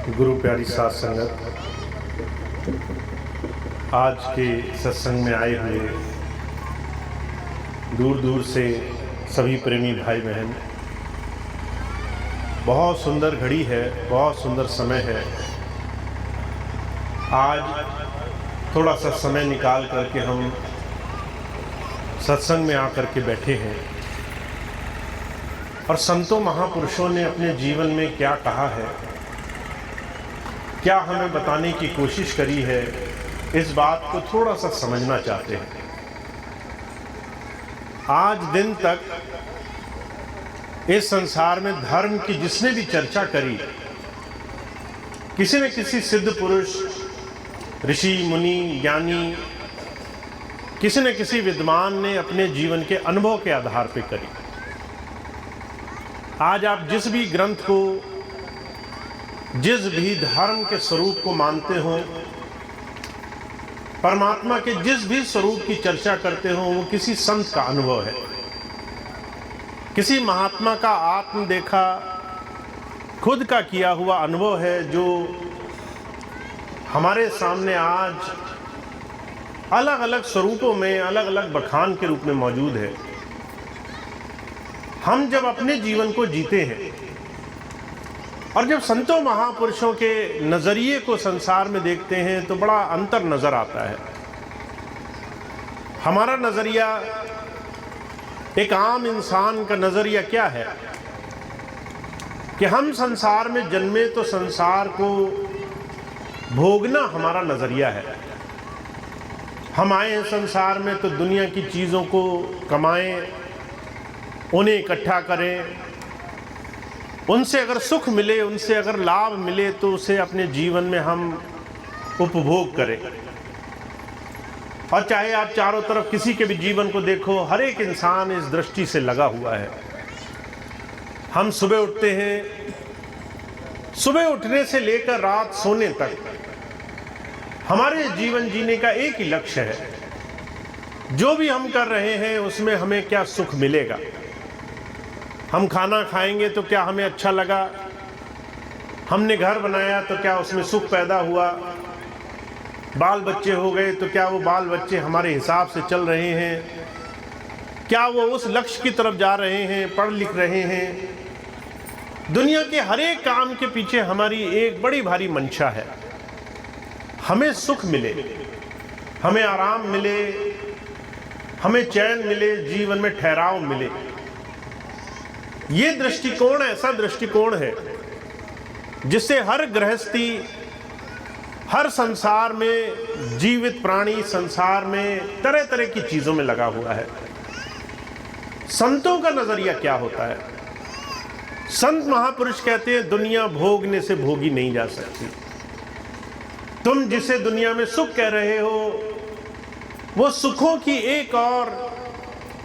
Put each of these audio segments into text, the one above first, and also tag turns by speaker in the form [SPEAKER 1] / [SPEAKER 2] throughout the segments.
[SPEAKER 1] गुरु प्यारी साथ संगत, आज के सत्संग में आए हुए दूर दूर से सभी प्रेमी भाई बहन, बहुत सुंदर घड़ी है, बहुत सुंदर समय है। आज थोड़ा सा समय निकाल करके हम सत्संग में आकर के बैठे हैं और संतों महापुरुषों ने अपने जीवन में क्या कहा है, क्या हमें बताने की कोशिश करी है, इस बात को थोड़ा सा समझना चाहते हैं। आज दिन तक इस संसार में धर्म की जिसने भी चर्चा करी, किसी न किसी सिद्ध पुरुष, ऋषि, मुनि, ज्ञानी, किसी न किसी विद्वान ने अपने जीवन के अनुभव के आधार पर करी। आज आप जिस भी ग्रंथ को, जिस भी धर्म के स्वरूप को मानते हो, परमात्मा के जिस भी स्वरूप की चर्चा करते हो, वो किसी संत का अनुभव है, किसी महात्मा का आत्म देखा, खुद का किया हुआ अनुभव है, जो हमारे सामने आज अलग अलग स्वरूपों में, अलग अलग बखान के रूप में मौजूद है। हम जब अपने जीवन को जीते हैं और जब संतों महापुरुषों के नज़रिए को संसार में देखते हैं तो बड़ा अंतर नज़र आता है। हमारा नज़रिया, एक आम इंसान का नज़रिया क्या है कि हम संसार में जन्मे तो संसार को भोगना हमारा नज़रिया है। हम आए हैं संसार में तो दुनिया की चीज़ों को कमाएं, उन्हें इकट्ठा करें, उनसे अगर सुख मिले, उनसे अगर लाभ मिले तो उसे अपने जीवन में हम उपभोग करें। और चाहे आप चारों तरफ किसी के भी जीवन को देखो, हर एक इंसान इस दृष्टि से लगा हुआ है। हम सुबह उठते हैं, सुबह उठने से लेकर रात सोने तक हमारे जीवन जीने का एक ही लक्ष्य है, जो भी हम कर रहे हैं उसमें हमें क्या सुख मिलेगा। हम खाना खाएंगे तो क्या हमें अच्छा लगा, हमने घर बनाया तो क्या उसमें सुख पैदा हुआ, बाल बच्चे हो गए तो क्या वो बाल बच्चे हमारे हिसाब से चल रहे हैं, क्या वो उस लक्ष्य की तरफ जा रहे हैं, पढ़ लिख रहे हैं। दुनिया के हर एक काम के पीछे हमारी एक बड़ी भारी मंशा है, हमें सुख मिले, हमें आराम मिले, हमें चैन मिले, जीवन में ठहराव मिले। ये दृष्टिकोण ऐसा दृष्टिकोण है जिससे हर गृहस्थी, हर संसार में जीवित प्राणी संसार में तरह तरह की चीज़ों में लगा हुआ है। संतों का नज़रिया क्या होता है? संत महापुरुष कहते हैं दुनिया भोगने से भोगी नहीं जा सकती। तुम जिसे दुनिया में सुख कह रहे हो वो सुखों की एक और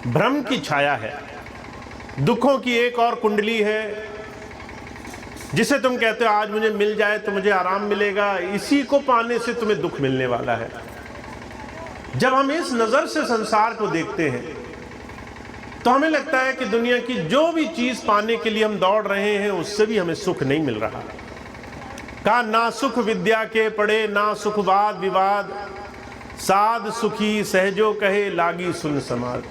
[SPEAKER 1] भ्रम की छाया है, दुखों की एक और कुंडली है। जिसे तुम कहते हो आज मुझे मिल जाए तो मुझे आराम मिलेगा, इसी को पाने से तुम्हें दुख मिलने वाला है। जब हम इस नज़र से संसार को देखते हैं तो हमें लगता है कि दुनिया की जो भी चीज़ पाने के लिए हम दौड़ रहे हैं उससे भी हमें सुख नहीं मिल रहा। कहा ना सुख विद्या के पढ़े, ना सुख वाद विवाद, साध सुखी सहजो कहे लागी सुन समाज।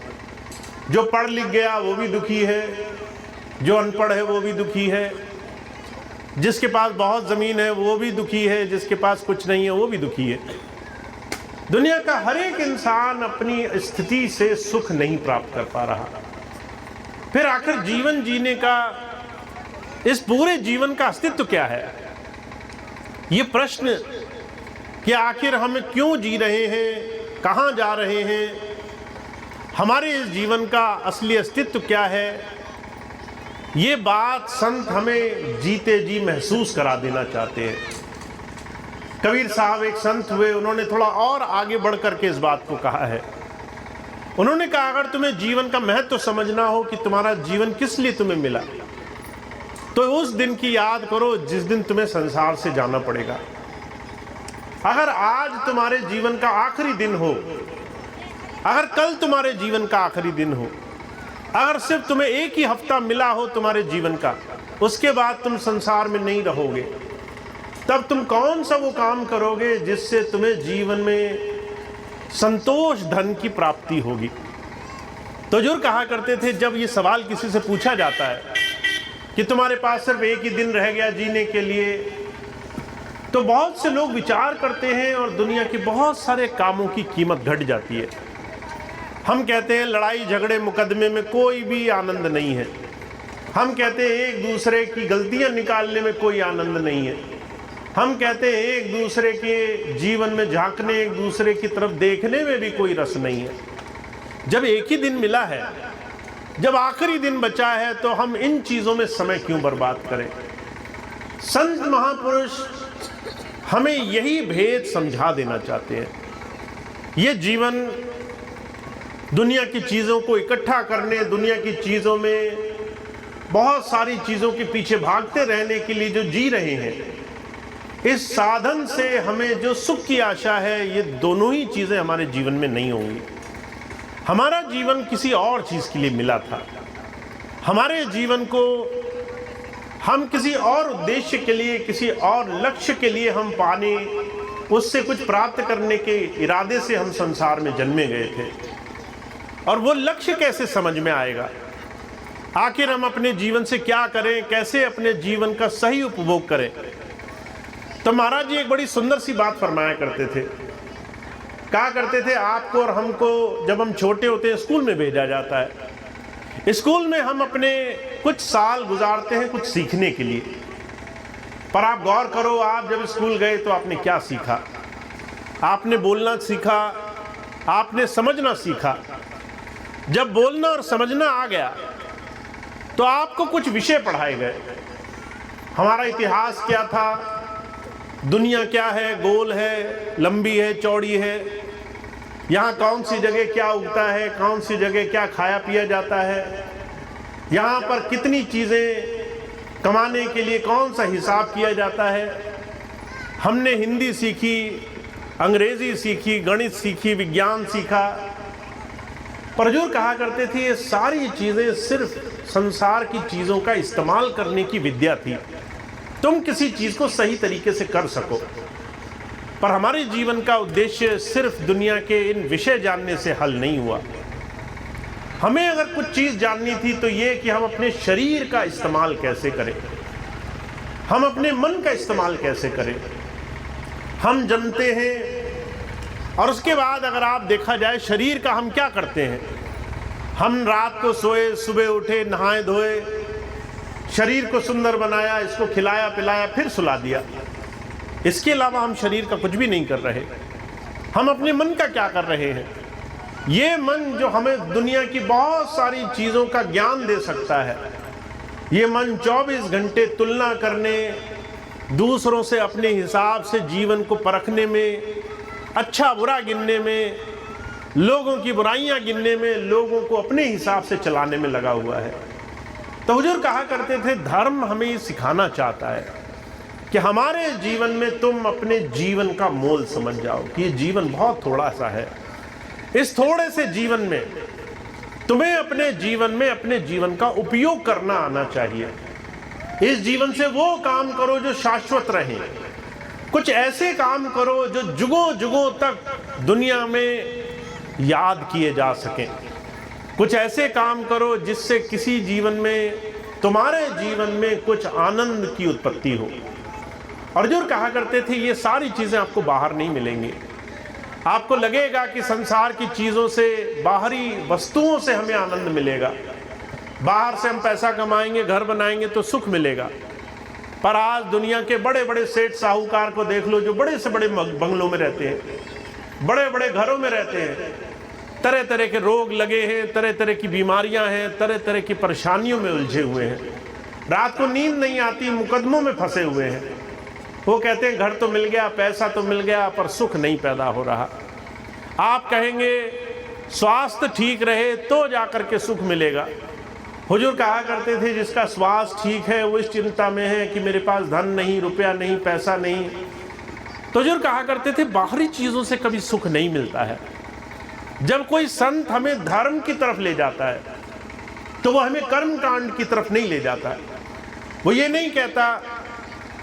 [SPEAKER 1] जो पढ़ लिख गया वो भी दुखी है, जो अनपढ़ है वो भी दुखी है, जिसके पास बहुत ज़मीन है वो भी दुखी है, जिसके पास कुछ नहीं है वो भी दुखी है। दुनिया का हर एक इंसान अपनी स्थिति से सुख नहीं प्राप्त कर पा रहा। फिर आखिर जीवन जीने का, इस पूरे जीवन का अस्तित्व क्या है? ये प्रश्न कि आखिर हम क्यों जी रहे हैं, कहाँ जा रहे हैं, हमारे इस जीवन का असली अस्तित्व क्या है, ये बात संत हमें जीते जी महसूस करा देना चाहते हैं। कबीर साहब एक संत हुए, उन्होंने थोड़ा और आगे बढ़ करके इस बात को कहा है। उन्होंने कहा अगर तुम्हें जीवन का महत्व समझना हो कि तुम्हारा जीवन किस लिए तुम्हें मिला, तो उस दिन की याद करो जिस दिन तुम्हें संसार से जाना पड़ेगा। अगर आज तुम्हारे जीवन का आखिरी दिन हो, अगर कल तुम्हारे जीवन का आखिरी दिन हो, अगर सिर्फ तुम्हें एक ही हफ्ता मिला हो तुम्हारे जीवन का, उसके बाद तुम संसार में नहीं रहोगे, तब तुम कौन सा वो काम करोगे जिससे तुम्हें जीवन में संतोष धन की प्राप्ति होगी। तो हुजूर कहा करते थे, जब ये सवाल किसी से पूछा जाता है कि तुम्हारे पास सिर्फ एक ही दिन रह गया जीने के लिए, तो बहुत से लोग विचार करते हैं और दुनिया के बहुत सारे कामों की कीमत घट जाती है। हम कहते हैं लड़ाई झगड़े मुकदमे में कोई भी आनंद नहीं है। हम कहते हैं एक दूसरे की गलतियां निकालने में कोई आनंद नहीं है। हम कहते हैं एक दूसरे के जीवन में झांकने, एक दूसरे की तरफ देखने में भी कोई रस नहीं है। जब एक ही दिन मिला है, जब आखिरी दिन बचा है, तो हम इन चीज़ों में समय क्यों बर्बाद करें। संत महापुरुष हमें यही भेद समझा देना चाहते हैं। ये जीवन दुनिया की चीज़ों को इकट्ठा करने, दुनिया की चीज़ों में बहुत सारी चीज़ों के पीछे भागते रहने के लिए जो जी रहे हैं, इस साधन से हमें जो सुख की आशा है, ये दोनों ही चीज़ें हमारे जीवन में नहीं होंगी। हमारा जीवन किसी और चीज़ के लिए मिला था। हमारे जीवन को हम किसी और उद्देश्य के लिए, किसी और लक्ष्य के लिए हम पाने, उससे कुछ प्राप्त करने के इरादे से हम संसार में जन्मे गए थे। और वो लक्ष्य कैसे समझ में आएगा? आखिर हम अपने जीवन से क्या करें, कैसे अपने जीवन का सही उपभोग करें? तो महाराज जी एक बड़ी सुंदर सी बात फरमाया करते थे। कहा करते थे, आपको और हमको जब हम छोटे होते हैं स्कूल में भेजा जाता है। स्कूल में हम अपने कुछ साल गुजारते हैं कुछ सीखने के लिए। पर आप गौर करो, आप जब स्कूल गए तो आपने क्या सीखा? आपने बोलना सीखा, आपने समझना सीखा। जब बोलना और समझना आ गया तो आपको कुछ विषय पढ़ाए गए। हमारा इतिहास क्या था, दुनिया क्या है, गोल है, लंबी है, चौड़ी है, यहाँ कौन सी जगह क्या उगता है, कौन सी जगह क्या खाया पिया जाता है, यहाँ पर कितनी चीज़ें कमाने के लिए कौन सा हिसाब किया जाता है। हमने हिंदी सीखी, अंग्रेज़ी सीखी, गणित सीखी, विज्ञान सीखा। पर हुजूर कहा करते थे, ये सारी चीज़ें सिर्फ संसार की चीज़ों का इस्तेमाल करने की विद्या थी। तुम किसी चीज़ को सही तरीके से कर सको। पर हमारे जीवन का उद्देश्य सिर्फ दुनिया के इन विषय जानने से हल नहीं हुआ। हमें अगर कुछ चीज़ जाननी थी तो ये कि हम अपने शरीर का इस्तेमाल कैसे करें, हम अपने मन का इस्तेमाल कैसे करें। हम जन्मते हैं और उसके बाद अगर आप देखा जाए शरीर का हम क्या करते हैं। हम रात को सोए, सुबह उठे, नहाए धोए, शरीर को सुंदर बनाया, इसको खिलाया पिलाया, फिर सुला दिया। इसके अलावा हम शरीर का कुछ भी नहीं कर रहे। हम अपने मन का क्या कर रहे हैं? ये मन जो हमें दुनिया की बहुत सारी चीज़ों का ज्ञान दे सकता है, ये मन 24 घंटे तुलना करने, दूसरों से अपने हिसाब से जीवन को परखने में, अच्छा बुरा गिनने में, लोगों की बुराइयां गिनने में, लोगों को अपने हिसाब से चलाने में लगा हुआ है। तो हुजूर कहा करते थे, धर्म हमें सिखाना चाहता है कि हमारे जीवन में तुम अपने जीवन का मोल समझ जाओ कि ये जीवन बहुत थोड़ा सा है। इस थोड़े से जीवन में तुम्हें अपने जीवन में अपने जीवन का उपयोग करना आना चाहिए। इस जीवन से वो काम करो जो शाश्वत रहे। कुछ ऐसे काम करो जो जुगों जुगों तक दुनिया में याद किए जा सकें। कुछ ऐसे काम करो जिससे किसी जीवन में, तुम्हारे जीवन में कुछ आनंद की उत्पत्ति हो। और जो कहा करते थे, ये सारी चीज़ें आपको बाहर नहीं मिलेंगी। आपको लगेगा कि संसार की चीज़ों से, बाहरी वस्तुओं से हमें आनंद मिलेगा, बाहर से हम पैसा कमाएंगे, घर बनाएंगे तो सुख मिलेगा। पर आज दुनिया के बड़े बड़े सेठ साहूकार को देख लो, जो बड़े से बड़े बंगलों में रहते हैं, बड़े बड़े घरों में रहते हैं, तरह तरह के रोग लगे हैं, तरह तरह की बीमारियां हैं, तरह तरह की परेशानियों में उलझे हुए हैं, रात को नींद नहीं आती, मुकदमों में फंसे हुए हैं। वो कहते हैं घर तो मिल गया, पैसा तो मिल गया, पर सुख नहीं पैदा हो रहा। आप कहेंगे स्वास्थ्य ठीक रहे तो जाकर के सुख मिलेगा। हुजूर कहा करते थे, जिसका स्वास्थ्य ठीक है वो इस चिंता में है कि मेरे पास धन नहीं, रुपया नहीं, पैसा नहीं। तो हुजूर कहा करते थे, बाहरी चीज़ों से कभी सुख नहीं मिलता है। जब कोई संत हमें धर्म की तरफ ले जाता है तो वो हमें कर्म कांड की तरफ नहीं ले जाता है। वो ये नहीं कहता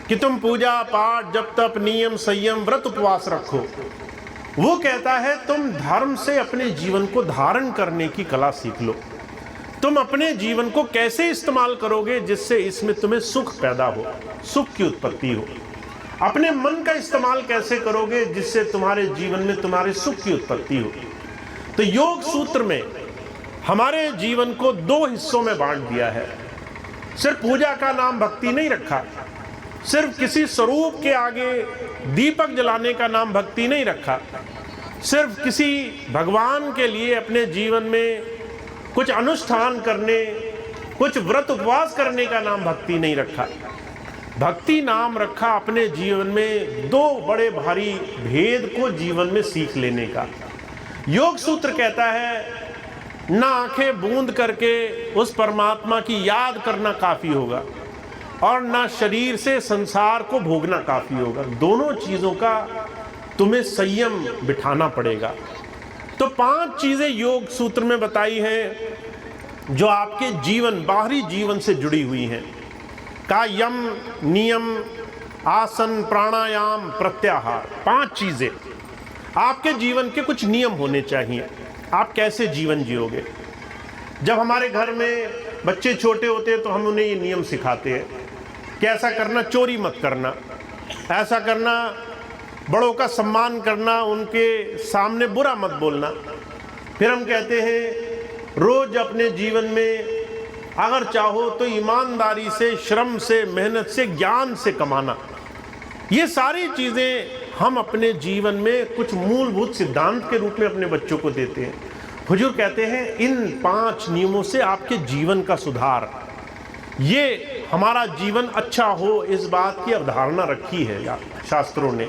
[SPEAKER 1] कि तुम पूजा पाठ जप तप नियम संयम व्रत उपवास रखो। वो कहता है तुम धर्म से अपने जीवन को धारण करने की कला सीख लो। तुम अपने जीवन को कैसे इस्तेमाल करोगे जिससे इसमें तुम्हें सुख पैदा हो, सुख की उत्पत्ति हो। अपने मन का इस्तेमाल कैसे करोगे जिससे तुम्हारे जीवन में तुम्हारे सुख की उत्पत्ति हो। तो योग सूत्र में हमारे जीवन को 2 हिस्सों में बांट दिया है। सिर्फ पूजा का नाम भक्ति नहीं रखा, सिर्फ किसी स्वरूप के आगे दीपक जलाने का नाम भक्ति नहीं रखा, सिर्फ किसी भगवान के लिए अपने जीवन में कुछ अनुष्ठान करने, कुछ व्रत उपवास करने का नाम भक्ति नहीं रखा। भक्ति नाम रखा अपने जीवन में 2 बड़े भारी भेद को जीवन में सीख लेने का। योग सूत्र कहता है ना आंखें बूंद करके उस परमात्मा की याद करना काफ़ी होगा और ना शरीर से संसार को भोगना काफ़ी होगा। दोनों चीज़ों का तुम्हें संयम बिठाना पड़ेगा। तो 5 चीज़ें योग सूत्र में बताई हैं जो आपके जीवन, बाहरी जीवन से जुड़ी हुई हैं। कायम, नियम, आसन, प्राणायाम, प्रत्याहार। 5 चीज़ें आपके जीवन के कुछ नियम होने चाहिए। आप कैसे जीवन जियोगे। जब हमारे घर में बच्चे छोटे होते हैं तो हम उन्हें ये नियम सिखाते हैं कि ऐसा करना, चोरी मत करना, ऐसा करना, बड़ों का सम्मान करना, उनके सामने बुरा मत बोलना। फिर हम कहते हैं रोज़ अपने जीवन में अगर चाहो तो ईमानदारी से, श्रम से, मेहनत से, ज्ञान से कमाना। ये सारी चीज़ें हम अपने जीवन में कुछ मूलभूत सिद्धांत के रूप में अपने बच्चों को देते हैं। हुजूर कहते हैं इन 5 नियमों से आपके जीवन का सुधार, ये हमारा जीवन अच्छा हो, इस बात की अवधारणा रखी है शास्त्रों ने।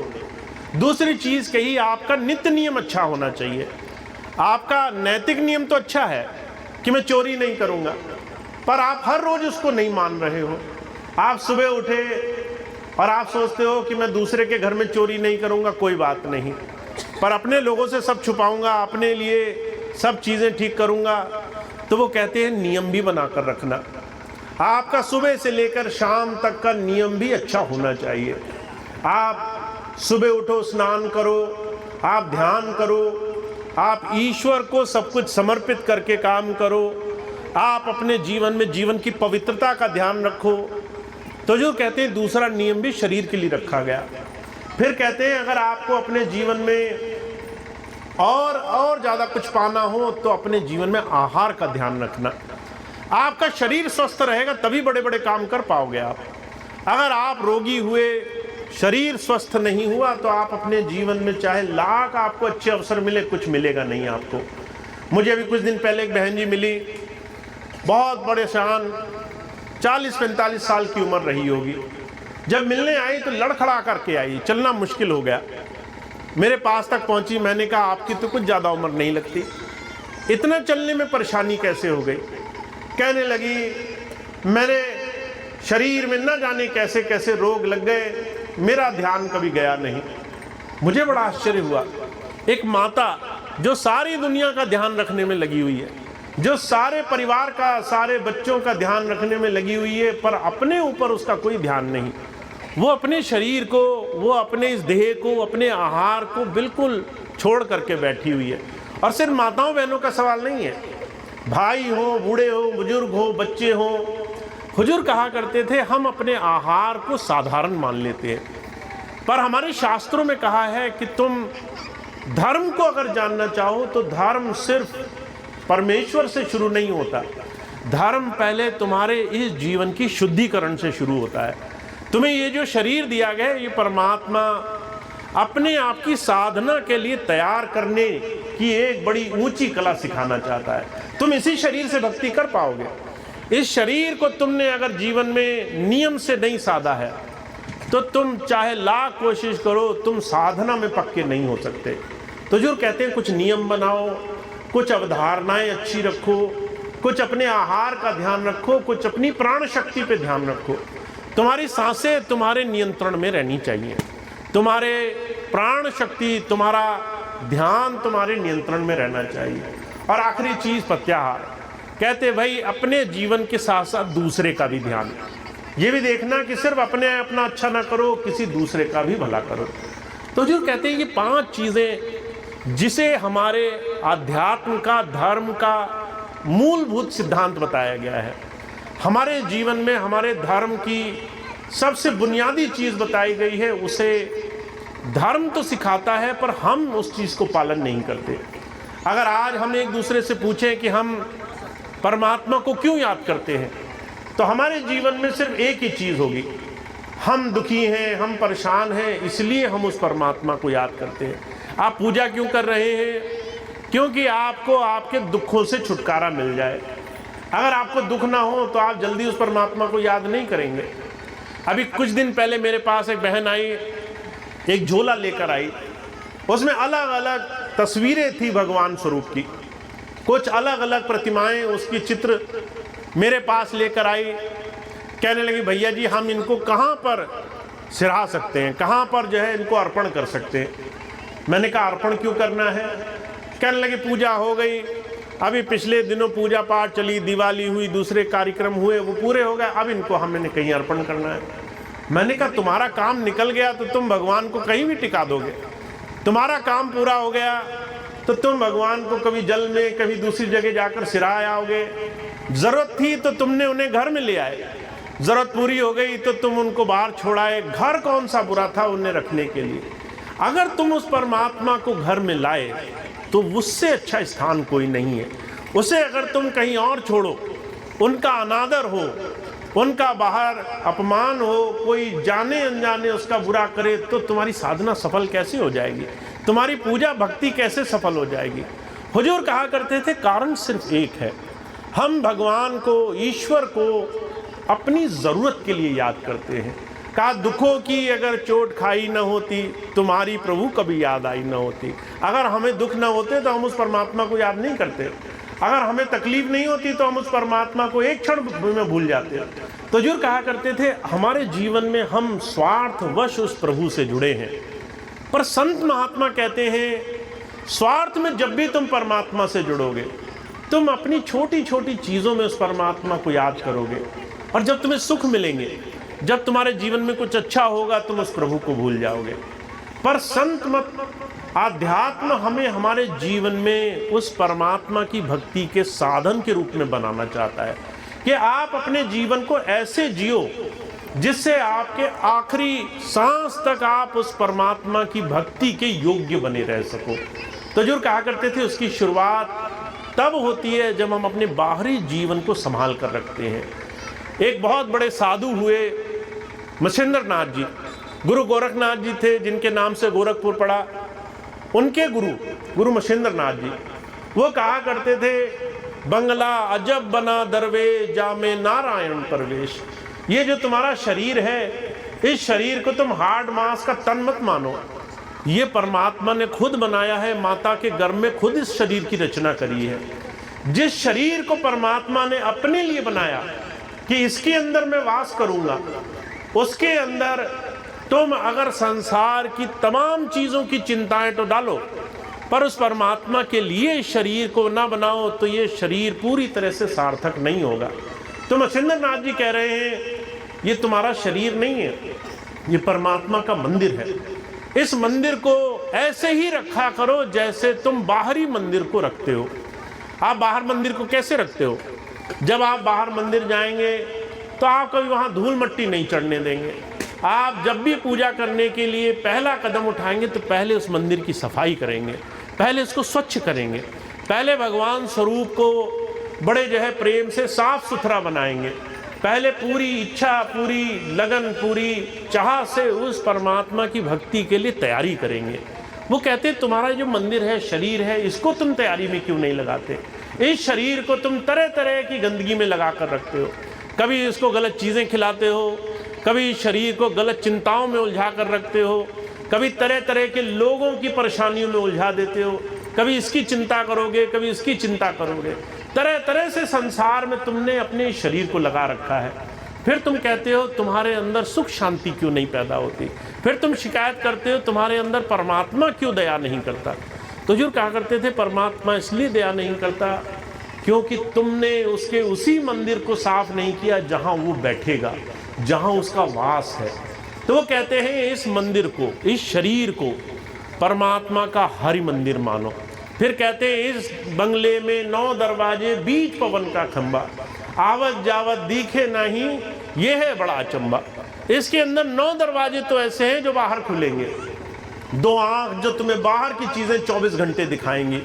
[SPEAKER 1] दूसरी चीज़ कही, आपका नित्य नियम अच्छा होना चाहिए। आपका नैतिक नियम तो अच्छा है कि मैं चोरी नहीं करूँगा, पर आप हर रोज़ उसको नहीं मान रहे हो। आप सुबह उठे और आप सोचते हो कि मैं दूसरे के घर में चोरी नहीं करूंगा, कोई बात नहीं, पर अपने लोगों से सब छुपाऊंगा, अपने लिए सब चीज़ें ठीक करूंगा। तो वो कहते हैं नियम भी बनाकर रखना। आपका सुबह से लेकर शाम तक का नियम भी अच्छा होना चाहिए। आप सुबह उठो, स्नान करो, आप ध्यान करो, आप ईश्वर को सब कुछ समर्पित करके काम करो, आप अपने जीवन में जीवन की पवित्रता का ध्यान रखो। तो जो कहते हैं दूसरा नियम भी शरीर के लिए रखा गया। फिर कहते हैं अगर आपको अपने जीवन में और ज़्यादा कुछ पाना हो तो अपने जीवन में आहार का ध्यान रखना। आपका शरीर स्वस्थ रहेगा तभी बड़े बड़े काम कर पाओगे आप। अगर आप रोगी हुए, शरीर स्वस्थ नहीं हुआ, तो आप अपने जीवन में चाहे लाख आपको अच्छे अवसर मिले, कुछ मिलेगा नहीं आपको। मुझे अभी कुछ दिन पहले एक बहन जी मिली, बहुत बड़े शान, 40-45 साल की उम्र रही होगी। जब मिलने आई तो लड़खड़ा करके आई, चलना मुश्किल हो गया। मेरे पास तक पहुंची, मैंने कहा आपकी तो कुछ ज़्यादा उम्र नहीं लगती, इतना चलने में परेशानी कैसे हो गई। कहने लगी मेरे शरीर में न जाने कैसे कैसे रोग लग गए, मेरा ध्यान कभी गया नहीं। मुझे बड़ा आश्चर्य हुआ, एक माता जो सारी दुनिया का ध्यान रखने में लगी हुई है, जो सारे परिवार का, सारे बच्चों का ध्यान रखने में लगी हुई है, पर अपने ऊपर उसका कोई ध्यान नहीं। वो अपने शरीर को, वो अपने इस देह को, अपने आहार को बिल्कुल छोड़ करके बैठी हुई है। और सिर्फ माताओं बहनों का सवाल नहीं है, भाई हो, बूढ़े हो, बुजुर्ग हो, बच्चे हो। हुजूर कहा करते थे हम अपने आहार को साधारण मान लेते हैं, पर हमारे शास्त्रों में कहा है कि तुम धर्म को अगर जानना चाहो तो धर्म सिर्फ परमेश्वर से शुरू नहीं होता। धर्म पहले तुम्हारे इस जीवन की शुद्धिकरण से शुरू होता है। तुम्हें ये जो शरीर दिया गया है, ये परमात्मा अपने आप की साधना के लिए तैयार करने की एक बड़ी ऊंची कला सिखाना चाहता है। तुम इसी शरीर से भक्ति कर पाओगे। इस शरीर को तुमने अगर जीवन में नियम से नहीं साधा है तो तुम चाहे लाख कोशिश करो, तुम साधना में पक्के नहीं हो सकते। तो जो कहते हैं कुछ नियम बनाओ, कुछ अवधारणाएं अच्छी रखो, कुछ अपने आहार का ध्यान रखो, कुछ अपनी प्राण शक्ति पे ध्यान रखो। तुम्हारी सांसें तुम्हारे नियंत्रण में रहनी चाहिए, तुम्हारे प्राण शक्ति, तुम्हारा ध्यान तुम्हारे नियंत्रण में रहना चाहिए। और आखिरी चीज़ प्रत्याहार। कहते भाई अपने जीवन के साथ साथ दूसरे का भी ध्यान। ये भी देखना कि सिर्फ अपना अच्छा ना करो, किसी दूसरे का भी भला करो। तो जो कहते हैं ये 5 चीज़ें जिसे हमारे आध्यात्म का, धर्म का मूलभूत सिद्धांत बताया गया है, हमारे जीवन में हमारे धर्म की सबसे बुनियादी चीज़ बताई गई है, उसे धर्म तो सिखाता है पर हम उस चीज़ को पालन नहीं करते। अगर आज हम एक दूसरे से पूछें कि हम परमात्मा को क्यों याद करते हैं, तो हमारे जीवन में सिर्फ एक ही चीज़ होगी, हम दुखी हैं, हम परेशान हैं, इसलिए हम उस परमात्मा को याद करते हैं। आप पूजा क्यों कर रहे हैं? क्योंकि आपको आपके दुखों से छुटकारा मिल जाए। अगर आपको दुख ना हो तो आप जल्दी उस परमात्मा को याद नहीं करेंगे। अभी कुछ दिन पहले मेरे पास एक बहन आई, एक झोला लेकर आई, उसमें अलग अलग तस्वीरें थी भगवान स्वरूप की, कुछ अलग अलग प्रतिमाएं, उसकी चित्र मेरे पास लेकर आई। कहने लगी भैया जी हम इनको कहाँ पर सिरहा सकते हैं, कहाँ पर जो है इनको अर्पण कर सकते हैं। मैंने कहा अर्पण क्यों करना है? कहने लगी पूजा हो गई, अभी पिछले दिनों पूजा पाठ चली, दिवाली हुई, दूसरे कार्यक्रम हुए, वो पूरे हो गए, अब इनको हमने कहीं अर्पण करना है। मैंने कहा तुम्हारा काम निकल गया तो तुम भगवान को कहीं भी टिका दोगे, तुम्हारा काम पूरा हो गया तो तुम भगवान को कभी जल में, कभी दूसरी जगह जाकर सिराए आओगे। ज़रूरत थी तो तुमने उन्हें घर में ले आए, ज़रूरत पूरी हो गई तो तुम उनको बाहर छोड़ाए। घर कौन सा बुरा था उन्हें रखने के लिए? अगर तुम उस परमात्मा को घर में लाए तो उससे अच्छा स्थान कोई नहीं है। उसे अगर तुम कहीं और छोड़ो, उनका अनादर हो, उनका बाहर अपमान हो, कोई जाने अनजाने उसका बुरा करे, तो तुम्हारी साधना सफल कैसे हो जाएगी? तुम्हारी पूजा भक्ति कैसे सफल हो जाएगी? हुजूर कहा करते थे कारण सिर्फ एक है, हम भगवान को, ईश्वर को अपनी ज़रूरत के लिए याद करते हैं। कहा दुखों की अगर चोट खाई न होती, तुम्हारी प्रभु कभी याद आई न होती। अगर हमें दुख न होते तो हम उस परमात्मा को याद नहीं करते, अगर हमें तकलीफ नहीं होती तो हम उस परमात्मा को एक क्षण में भूल जाते। तो हुजूर कहा करते थे हमारे जीवन में हम स्वार्थवश उस प्रभु से जुड़े हैं, पर संत महात्मा कहते हैं स्वार्थ में जब भी तुम परमात्मा से जुड़ोगे, तुम अपनी छोटी छोटी चीज़ों में उस परमात्मा को याद करोगे, और जब तुम्हें सुख मिलेंगे, जब तुम्हारे जीवन में कुछ अच्छा होगा, तुम उस प्रभु को भूल जाओगे। पर संत मत, आध्यात्म हमें हमारे जीवन में उस परमात्मा की भक्ति के साधन के रूप में बनाना चाहता है कि आप अपने जीवन को ऐसे जियो जिससे आपके आखिरी सांस तक आप उस परमात्मा की भक्ति के योग्य बने रह सको। तो जो कहा करते थे उसकी शुरुआत तब होती है जब हम अपने बाहरी जीवन को संभाल कर रखते हैं। एक बहुत बड़े साधु हुए मच्छिंद्र नाथ जी, गुरु गोरखनाथ जी थे जिनके नाम से गोरखपुर पड़ा। उनके गुरु मच्छिंद्र नाथ जी वो कहा करते थे बंगला अजब बना दरवेश जामे नारायण परवेश। ये जो तुम्हारा शरीर है, इस शरीर को तुम हार्ड मांस का तन मत मानो, ये परमात्मा ने खुद बनाया है, माता के गर्भ में खुद इस शरीर की रचना करी है। जिस शरीर को परमात्मा ने अपने लिए बनाया कि इसके अंदर मैं वास करूंगा, उसके अंदर तुम अगर संसार की तमाम चीज़ों की चिंताएं तो डालो, पर उस परमात्मा के लिए शरीर को ना बनाओ तो ये शरीर पूरी तरह से सार्थक नहीं होगा। तो मच्छिंद्र नाथ जी कह रहे हैं ये तुम्हारा शरीर नहीं है, ये परमात्मा का मंदिर है। इस मंदिर को ऐसे ही रखा करो जैसे तुम बाहरी मंदिर को रखते हो। आप बाहर मंदिर को कैसे रखते हो? जब आप बाहर मंदिर जाएंगे तो आप कभी वहाँ धूल मट्टी नहीं चढ़ने देंगे। आप जब भी पूजा करने के लिए पहला कदम उठाएंगे तो पहले उस मंदिर की सफाई करेंगे, पहले इसको स्वच्छ करेंगे, पहले भगवान स्वरूप को बड़े जो है प्रेम से साफ सुथरा बनाएंगे, पहले पूरी इच्छा, पूरी लगन, पूरी चाह से उस परमात्मा की भक्ति के लिए तैयारी करेंगे। वो कहते तुम्हारा जो मंदिर है, शरीर है, इसको तुम तैयारी में क्यों नहीं लगाते? इस शरीर को तुम तरह तरह की गंदगी में लगा कर रखते हो। कभी इसको गलत चीज़ें खिलाते हो, कभी शरीर को गलत चिंताओं में उलझा कर रखते हो, कभी तरह तरह के लोगों की परेशानियों में उलझा देते हो, कभी इसकी चिंता करोगे, कभी इसकी चिंता करोगे, तरह तरह से संसार में तुमने अपने शरीर को लगा रखा है। फिर तुम कहते हो तुम्हारे अंदर सुख शांति क्यों नहीं पैदा होती, फिर तुम शिकायत करते हो तुम्हारे अंदर परमात्मा क्यों दया नहीं करता। तो जो कहा करते थे परमात्मा इसलिए दया नहीं करता क्योंकि तुमने उसके उसी मंदिर को साफ नहीं किया जहाँ वो बैठेगा, जहाँ उसका वास है। तो वो कहते हैं इस मंदिर को, इस शरीर को परमात्मा का हरि मंदिर मानो। फिर कहते हैं इस बंगले में 9 दरवाजे, बीच पवन का खंबा, आवत जावत दिखे नहीं, ये है बड़ा अचंबा। इसके अंदर 9 दरवाजे तो ऐसे हैं जो बाहर खुलेंगे, 2 आंख जो तुम्हें बाहर की चीजें 24 घंटे दिखाएंगी,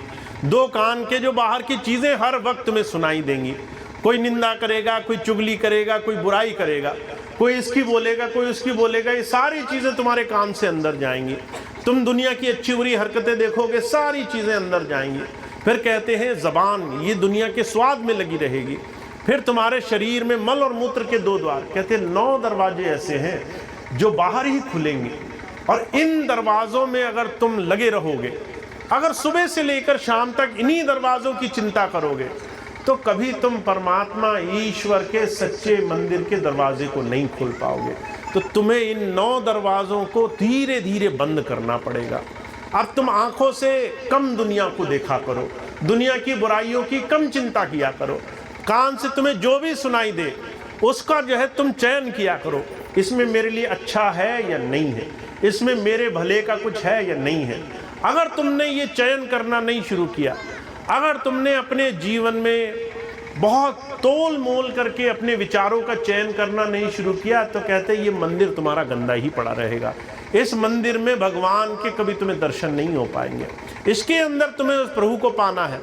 [SPEAKER 1] 2 कान के जो बाहर की चीजें हर वक्त तुम्हें सुनाई देंगी। कोई निंदा करेगा, कोई चुगली करेगा, कोई बुराई करेगा, कोई इसकी बोलेगा, कोई उसकी बोलेगा, ये सारी चीजें तुम्हारे कान से अंदर जाएंगी। तुम दुनिया की अच्छी बुरी हरकतें देखोगे, सारी चीजें अंदर जाएंगी। फिर कहते हैं जबान, ये दुनिया के स्वाद में लगी रहेगी। फिर तुम्हारे शरीर में मल और मूत्र के 2 द्वार, कहते हैं 9 दरवाजे ऐसे हैं जो बाहर ही खुलेंगे। और इन दरवाजों में अगर तुम लगे रहोगे, अगर सुबह से लेकर शाम तक इन्हीं दरवाजों की चिंता करोगे, तो कभी तुम परमात्मा ईश्वर के सच्चे मंदिर के दरवाजे को नहीं खोल पाओगे। तो तुम्हें इन 9 दरवाजों को धीरे धीरे बंद करना पड़ेगा। अब तुम आंखों से कम दुनिया को देखा करो, दुनिया की बुराइयों की कम चिंता किया करो, कान से तुम्हें जो भी सुनाई दे उसका जो है तुम चयन किया करो, इसमें मेरे लिए अच्छा है या नहीं है, इसमें मेरे भले का कुछ है या नहीं है। अगर तुमने ये चयन करना नहीं शुरू किया, अगर तुमने अपने जीवन में बहुत तोल मोल करके अपने विचारों का चयन करना नहीं शुरू किया, तो कहते हैं ये मंदिर तुम्हारा गंदा ही पड़ा रहेगा। इस मंदिर में भगवान के कभी तुम्हें दर्शन नहीं हो पाएंगे। इसके अंदर तुम्हें उस प्रभु को पाना है,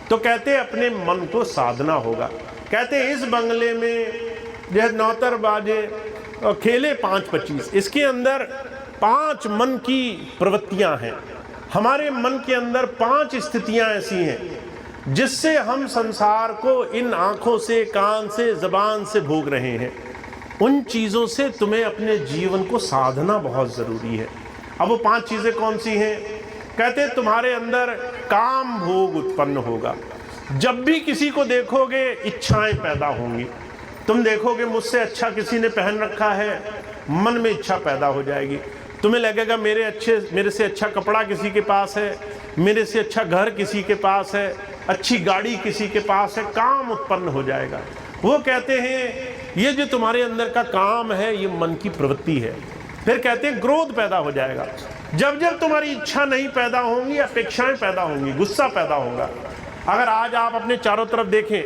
[SPEAKER 1] तो कहते हैं अपने मन को साधना होगा। कहते हैं इस बंगले में जो 9 दरवाजे खेले 5-25, इसके अंदर 5 मन की प्रवृत्तियां हैं। हमारे मन के अंदर 5 स्थितियां ऐसी हैं जिससे हम संसार को इन आँखों से, कान से, ज़बान से भोग रहे हैं। उन चीज़ों से तुम्हें अपने जीवन को साधना बहुत ज़रूरी है। अब वो 5 चीज़ें कौन सी हैं? कहते हैं तुम्हारे अंदर काम भोग उत्पन्न होगा। जब भी किसी को देखोगे इच्छाएं पैदा होंगी। तुम देखोगे मुझसे अच्छा किसी ने पहन रखा है, मन में इच्छा पैदा हो जाएगी। तुम्हें लगेगा मेरे से अच्छा कपड़ा किसी के पास है, मेरे से अच्छा घर किसी के पास है, अच्छी गाड़ी किसी के पास है, काम उत्पन्न हो जाएगा। वो कहते हैं ये जो तुम्हारे अंदर का काम है ये मन की प्रवृत्ति है। फिर कहते हैं क्रोध पैदा हो जाएगा। जब जब तुम्हारी इच्छा नहीं पैदा होंगी, अपेक्षाएं पैदा होंगी, गुस्सा पैदा होगा। अगर आज आप अपने चारों तरफ देखें,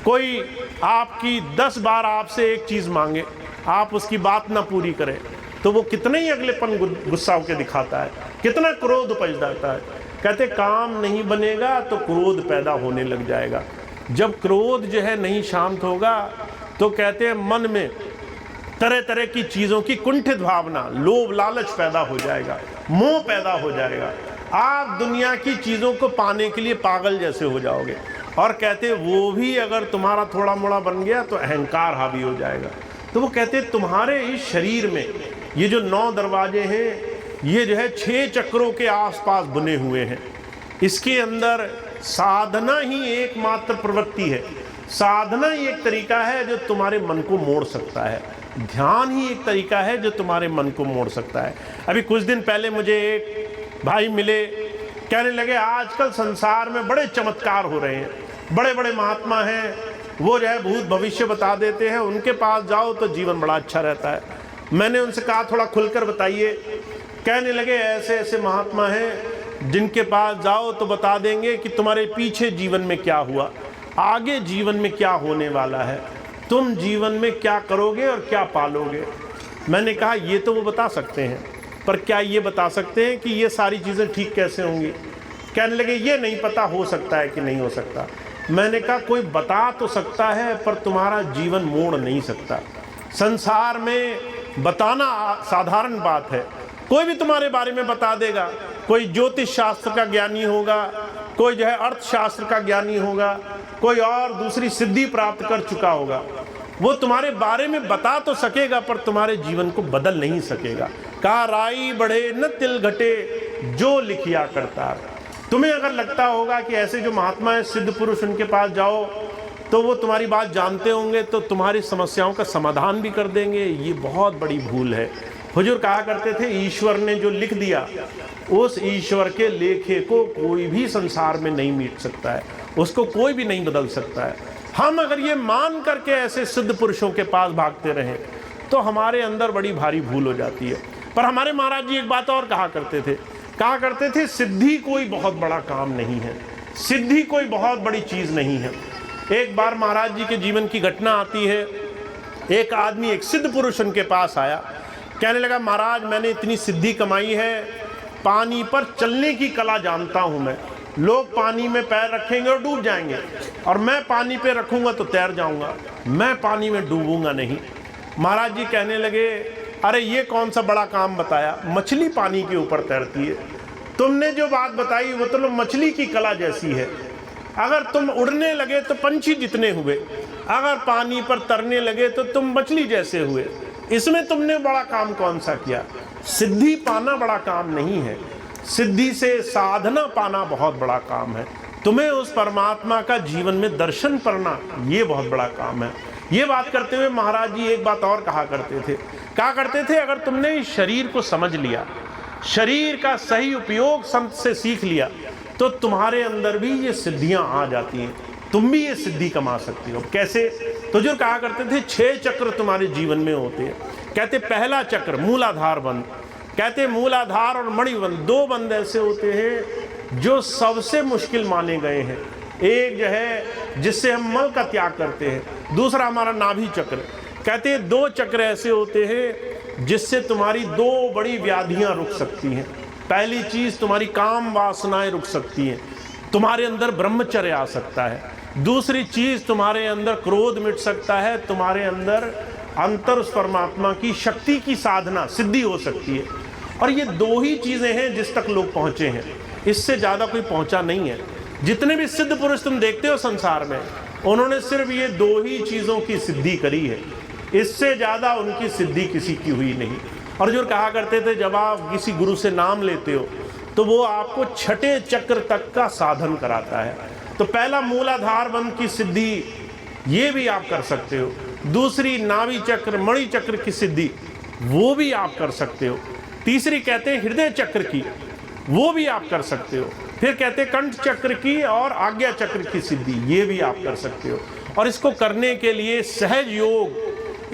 [SPEAKER 1] कोई आपकी 10 बार आपसे एक चीज़ मांगे, आप उसकी बात ना पूरी करें, तो वो कितना ही अगलेपन गुस्सा होकर दिखाता है, कितना क्रोध उपज जाता है। कहते काम नहीं बनेगा तो क्रोध पैदा होने लग जाएगा। जब क्रोध जो है नहीं शांत होगा तो कहते हैं मन में तरह तरह की चीज़ों की कुंठित भावना, लोभ लालच पैदा हो जाएगा, मोह पैदा हो जाएगा। आप दुनिया की चीज़ों को पाने के लिए पागल जैसे हो जाओगे। और कहते वो भी अगर तुम्हारा थोड़ा मोड़ा बन गया तो अहंकार हावी हो जाएगा। तो वो कहते तुम्हारे इस शरीर में ये जो 9 दरवाजे हैं, ये जो है 6 चक्रों के आसपास बने हुए हैं। इसके अंदर साधना ही एकमात्र प्रवृत्ति है। साधना ही एक तरीका है जो तुम्हारे मन को मोड़ सकता है। ध्यान ही एक तरीका है जो तुम्हारे मन को मोड़ सकता है। अभी कुछ दिन पहले मुझे एक भाई मिले, कहने लगे आजकल संसार में बड़े चमत्कार हो रहे हैं, बड़े बड़े महात्मा हैं, वो जो है भूत भविष्य बता देते हैं, उनके पास जाओ तो जीवन बड़ा अच्छा रहता है। मैंने उनसे कहा थोड़ा खुलकर बताइए। कहने लगे ऐसे ऐसे महात्मा हैं जिनके पास जाओ तो बता देंगे कि तुम्हारे पीछे जीवन में क्या हुआ, आगे जीवन में क्या होने वाला है, तुम जीवन में क्या करोगे और क्या पालोगे। मैंने कहा ये तो वो बता सकते हैं, पर क्या ये बता सकते हैं कि ये सारी चीज़ें ठीक कैसे होंगी। कहने लगे ये नहीं पता, हो सकता है कि नहीं हो सकता। मैंने कहा कोई बता तो सकता है पर तुम्हारा जीवन मोड़ नहीं सकता। संसार में बताना साधारण बात है, कोई भी तुम्हारे बारे में बता देगा। कोई ज्योतिष शास्त्र का ज्ञानी होगा, कोई जो है अर्थशास्त्र का ज्ञानी होगा, कोई और दूसरी सिद्धि प्राप्त कर चुका होगा, वो तुम्हारे बारे में बता तो सकेगा पर तुम्हारे जीवन को बदल नहीं सकेगा। कहा राई बढ़े न तिल घटे, जो लिखिया करतार। तुम्हें अगर लगता होगा कि ऐसे जो महात्मा है, सिद्ध पुरुष, उनके पास जाओ तो वो तुम्हारी बात जानते होंगे तो तुम्हारी समस्याओं का समाधान भी कर देंगे, ये बहुत बड़ी भूल है। हुजूर कहा करते थे ईश्वर ने जो लिख दिया उस ईश्वर के लेखे को कोई भी संसार में नहीं मिट सकता है, उसको कोई भी नहीं बदल सकता है। हम अगर ये मान करके ऐसे सिद्ध पुरुषों के पास भागते रहें तो हमारे अंदर बड़ी भारी भूल हो जाती है। पर हमारे महाराज जी एक बात और कहा करते थे सिद्धि कोई बहुत बड़ा काम नहीं है, सिद्धि कोई बहुत बड़ी चीज़ नहीं है। एक बार महाराज जी के जीवन की घटना आती है, एक आदमी एक सिद्ध पुरुष उनके पास आया, कहने लगा महाराज मैंने इतनी सिद्धि कमाई है, पानी पर चलने की कला जानता हूँ मैं, लोग पानी में पैर रखेंगे और डूब जाएंगे और मैं पानी पे रखूँगा तो तैर जाऊँगा, मैं पानी में डूबूंगा नहीं। महाराज जी कहने लगे अरे ये कौन सा बड़ा काम बताया, मछली पानी के ऊपर तैरती है, तुमने जो बात बताई वो तो मछली की कला जैसी है। अगर तुम उड़ने लगे तो पंछी जितने हुए, अगर पानी पर तैरने लगे तो तुम मछली जैसे हुए, इसमें तुमने बड़ा काम कौन सा किया। सिद्धि पाना बड़ा काम नहीं है, सिद्धि से साधना पाना बहुत बड़ा काम है। तुम्हें उस परमात्मा का जीवन में दर्शन करना ये बहुत बड़ा काम है। ये बात करते हुए महाराज जी एक बात और कहा करते थे अगर तुमने इस शरीर को समझ लिया, शरीर का सही उपयोग संत से सीख लिया, तो तुम्हारे अंदर भी ये सिद्धियां आ जाती हैं, तुम भी ये सिद्धि कमा सकते हो। कैसे? तो जो कहा करते थे 6 चक्र तुम्हारे जीवन में होते हैं। कहते पहला चक्र मूलाधार बंद, कहते मूलाधार और मणिबंध 2 बंद ऐसे होते हैं जो सबसे मुश्किल माने गए हैं। एक जो है जिससे हम मल का त्याग करते हैं, दूसरा हमारा नाभि चक्र। कहते 2 चक्र ऐसे होते हैं जिससे तुम्हारी 2 बड़ी व्याधियां रुक सकती हैं। पहली चीज तुम्हारी काम वासनाएं रुक सकती हैं, तुम्हारे अंदर ब्रह्मचर्य आ सकता है। दूसरी चीज तुम्हारे अंदर क्रोध मिट सकता है, तुम्हारे अंदर अंतर उस परमात्मा की शक्ति की साधना सिद्धि हो सकती है। और ये 2 ही चीजें हैं जिस तक लोग पहुंचे हैं, इससे ज्यादा कोई पहुंचा नहीं है। जितने भी सिद्ध पुरुष तुम देखते हो संसार में, उन्होंने सिर्फ ये 2 ही चीजों की सिद्धि करी है, इससे ज्यादा उनकी सिद्धि किसी की हुई नहीं। और जो कहा करते थे जब आप किसी गुरु से नाम लेते हो तो वो आपको 6ठे चक्र तक का साधन कराता है। तो पहला मूलाधार बंध की सिद्धि ये भी आप कर सकते हो, दूसरी नाभि चक्र मणि चक्र की सिद्धि वो भी आप कर सकते हो, तीसरी कहते हैं हृदय चक्र की वो भी आप कर सकते हो, फिर कहते हैं कंठ चक्र की और आज्ञा चक्र की सिद्धि ये भी आप कर सकते हो। और इसको करने के लिए सहज योग,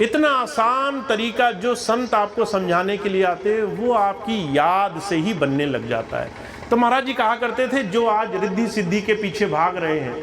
[SPEAKER 1] इतना आसान तरीका जो संत आपको समझाने के लिए आते हैं वो आपकी याद से ही बनने लग जाता है। तो महाराज जी कहा करते थे जो आज रिद्धि सिद्धि के पीछे भाग रहे हैं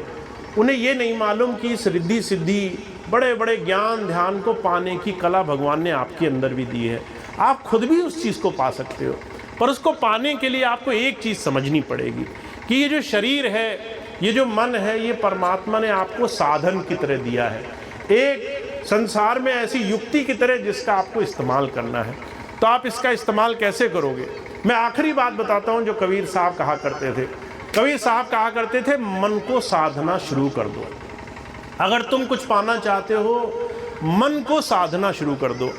[SPEAKER 1] उन्हें ये नहीं मालूम कि इस रिद्धि सिद्धि बड़े बड़े ज्ञान ध्यान को पाने की कला भगवान ने आपके अंदर भी दी है। आप खुद भी उस चीज़ को पा सकते हो, पर उसको पाने के लिए आपको एक चीज़ समझनी पड़ेगी कि ये जो शरीर है, ये जो मन है, ये परमात्मा ने आपको साधन की तरह दिया है, एक संसार में ऐसी युक्ति की तरह जिसका आपको इस्तेमाल करना है। तो आप इसका इस्तेमाल कैसे करोगे? मैं आखिरी बात बताता हूँ जो कबीर साहब कहा करते थे। कबीर साहब कहा करते थे मन को साधना शुरू कर दो। अगर तुम कुछ पाना चाहते हो मन को साधना शुरू कर दो।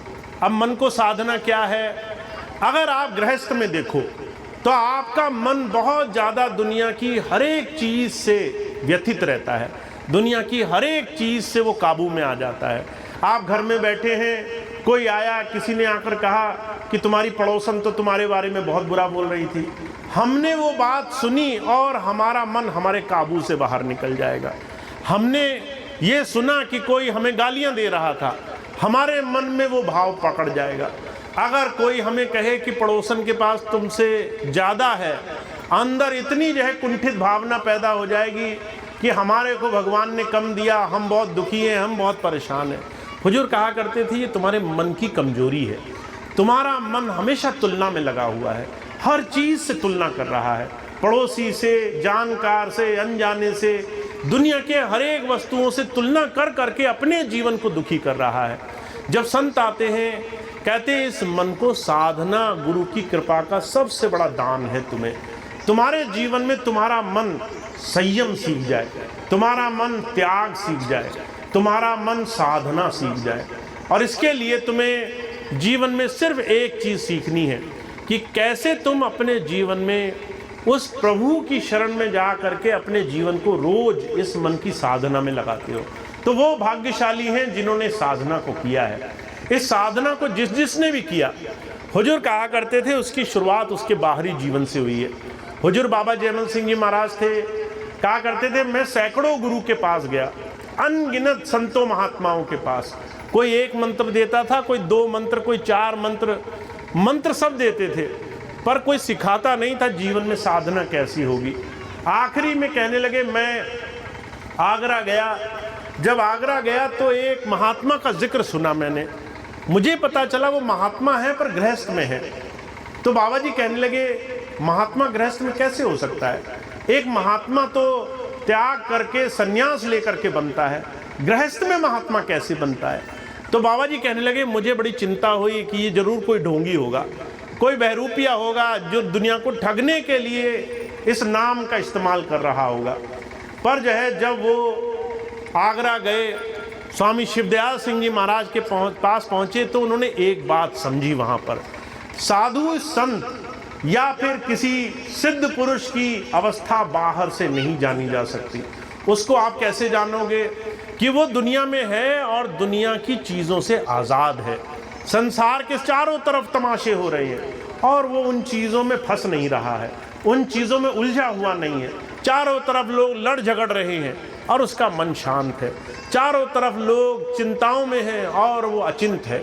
[SPEAKER 1] अब मन को साधना क्या है? अगर आप गृहस्थ में देखो तो आपका मन बहुत ज़्यादा दुनिया की हर एक चीज़ से व्यथित रहता है, दुनिया की हर एक चीज़ से वो काबू में आ जाता है। आप घर में बैठे हैं, कोई आया, किसी ने आकर कहा कि तुम्हारी पड़ोसन तो तुम्हारे बारे में बहुत बुरा बोल रही थी, हमने वो बात सुनी और हमारा मन हमारे काबू से बाहर निकल जाएगा। हमने ये सुना कि कोई हमें गालियां दे रहा था, हमारे मन में वो भाव पकड़ जाएगा। अगर कोई हमें कहे कि पड़ोसन के पास तुमसे ज़्यादा है, अंदर इतनी जो है कुंठित भावना पैदा हो जाएगी कि हमारे को भगवान ने कम दिया, हम बहुत दुखी हैं, हम बहुत परेशान हैं। हुजूर कहा करते थे ये तुम्हारे मन की कमजोरी है। तुम्हारा मन हमेशा तुलना में लगा हुआ है, हर चीज़ से तुलना कर रहा है, पड़ोसी से, जानकार से, अनजाने से, दुनिया के हर एक वस्तुओं से तुलना कर करके अपने जीवन को दुखी कर रहा है। जब संत आते हैं कहते हैं इस मन को साधना गुरु की कृपा का सबसे बड़ा दान है तुम्हें। तुम्हारे जीवन में तुम्हारा मन संयम सीख जाए, तुम्हारा मन त्याग सीख जाए, तुम्हारा मन साधना सीख जाए। और इसके लिए तुम्हें जीवन में सिर्फ एक चीज़ सीखनी है कि कैसे तुम अपने जीवन में उस प्रभु की शरण में जा करके अपने जीवन को रोज इस मन की साधना में लगाते हो। तो वो भाग्यशाली हैं जिन्होंने साधना को किया है। इस साधना को जिसने भी किया, हुजूर कहा करते थे उसकी शुरुआत उसके बाहरी जीवन से हुई है। हुजूर बाबा जयमल सिंह जी महाराज थे, कहा करते थे मैं सैकड़ों गुरु के पास गया, अनगिनत संतों महात्माओं के पास, कोई एक मंत्र देता था, कोई 2 मंत्र, कोई 4 मंत्र सब देते थे, पर कोई सिखाता नहीं था जीवन में साधना कैसी होगी। आखिरी में कहने लगे मैं आगरा गया, जब आगरा गया तो एक महात्मा का जिक्र सुना मैंने, मुझे पता चला वो महात्मा है पर गृहस्थ में है। तो बाबा जी कहने लगे महात्मा गृहस्थ में कैसे हो सकता है, एक महात्मा तो त्याग करके संन्यास लेकर के बनता है, गृहस्थ में महात्मा कैसे बनता है। तो बाबा जी कहने लगे मुझे बड़ी चिंता हुई कि ये जरूर कोई ढोंगी होगा, कोई बहरूपिया होगा जो दुनिया को ठगने के लिए इस नाम का इस्तेमाल कर रहा होगा। पर जो है जब वो आगरा गए, स्वामी शिवदयाल सिंह जी महाराज के पास पहुँचे तो उन्होंने एक बात समझी वहाँ पर, साधु संत या फिर किसी सिद्ध पुरुष की अवस्था बाहर से नहीं जानी जा सकती। उसको आप कैसे जानोगे कि वो दुनिया में है और दुनिया की चीज़ों से आज़ाद है। संसार के चारों तरफ तमाशे हो रहे हैं और वो उन चीज़ों में फंस नहीं रहा है, उन चीज़ों में उलझा हुआ नहीं है। चारों तरफ लोग लड़ झगड़ रहे हैं और उसका मन शांत है। चारों तरफ लोग चिंताओं में हैं और वो अचिंत है।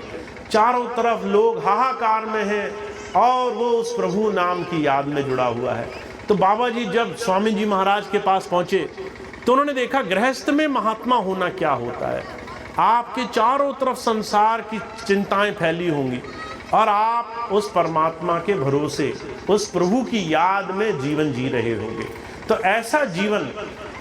[SPEAKER 1] चारों तरफ लोग हाहाकार में हैं और वो उस प्रभु नाम की याद में जुड़ा हुआ है। तो बाबा जी जब स्वामी जी महाराज के पास पहुँचे तो उन्होंने देखा गृहस्थ में महात्मा होना क्या होता है। आपके चारों तरफ संसार की चिंताएं फैली होंगी और आप उस परमात्मा के भरोसे, उस प्रभु की याद में जीवन जी रहे होंगे। तो ऐसा जीवन,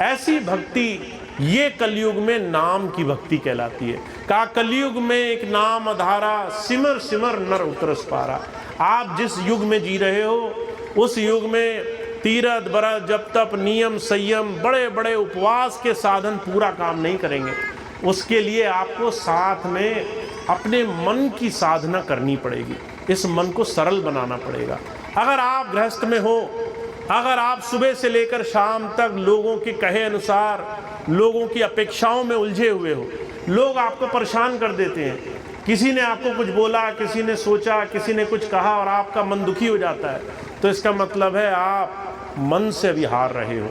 [SPEAKER 1] ऐसी भक्ति, ये कलयुग में नाम की भक्ति कहलाती है। कहा कलयुग में एक नाम आधारा, सिमर सिमर नर उतरस पारा। आप जिस युग में जी रहे हो उस युग में तीरथ व्रत जप तप नियम संयम बड़े बड़े उपवास के साधन पूरा काम नहीं करेंगे। उसके लिए आपको साथ में अपने मन की साधना करनी पड़ेगी, इस मन को सरल बनाना पड़ेगा। अगर आप गृहस्थ में हो, अगर आप सुबह से लेकर शाम तक लोगों के कहे अनुसार, लोगों की अपेक्षाओं में उलझे हुए हो, लोग आपको परेशान कर देते हैं, किसी ने आपको कुछ बोला, किसी ने सोचा, किसी ने कुछ कहा और आपका मन दुखी हो जाता है, तो इसका मतलब है आप मन से भी हार रहे हो।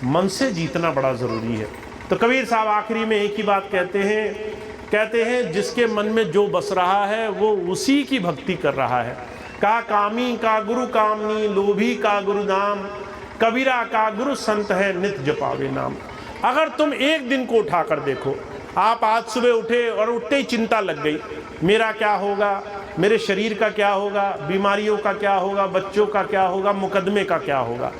[SPEAKER 1] मन से जीतना बड़ा ज़रूरी है। तो कबीर साहब आखिरी में एक ही बात कहते हैं जिसके मन में जो बस रहा है वो उसी की भक्ति कर रहा है। का कामी का गुरु कामनी, लोभी का गुरु नाम, कबीरा का गुरु संत है नित जपावे नाम। अगर तुम एक दिन को उठा कर देखो, आप आज सुबह उठे और उठते ही चिंता लग गई, मेरा क्या होगा, मेरे शरीर का क्या होगा, बीमारियों का क्या होगा, बच्चों का क्या होगा, मुकदमे का क्या होगा।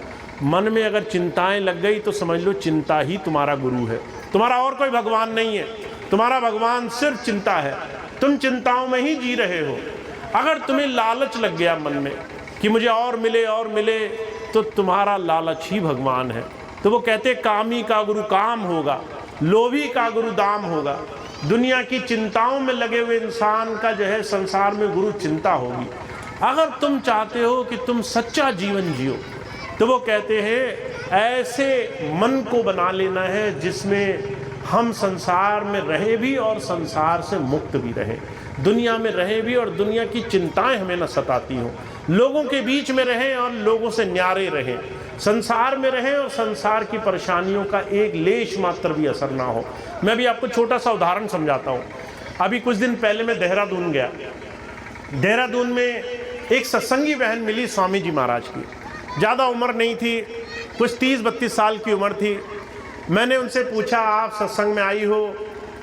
[SPEAKER 1] मन में अगर चिंताएं लग गई तो समझ लो चिंता ही तुम्हारा गुरु है, तुम्हारा और कोई भगवान नहीं है। तुम्हारा भगवान सिर्फ चिंता है, तुम चिंताओं में ही जी रहे हो। अगर तुम्हें लालच लग गया मन में कि मुझे और मिले, तो तुम्हारा लालच ही भगवान है। तो वो कहते कामी का गुरु काम होगा, लोभी का गुरु दाम होगा। दुनिया की चिंताओं में लगे हुए इंसान का जो है संसार में गुरु चिंता होगी। अगर तुम चाहते हो कि तुम सच्चा जीवन जियो तो वो कहते हैं ऐसे मन को बना लेना है जिसमें हम संसार में रहे भी और संसार से मुक्त भी रहे, दुनिया में रहे भी और दुनिया की चिंताएं हमें न सताती हों, लोगों के बीच में रहें और लोगों से न्यारे रहें, संसार में रहें और संसार की परेशानियों का एक लेश मात्र भी असर ना हो। मैं भी आपको छोटा सा उदाहरण समझाता हूँ। अभी कुछ दिन पहले मैं देहरादून गया। देहरादून में एक सत्संगी बहन मिली स्वामी जी महाराज की, ज़्यादा उम्र नहीं थी, कुछ 30-32 साल की उम्र थी। मैंने उनसे पूछा आप सत्संग में आई हो,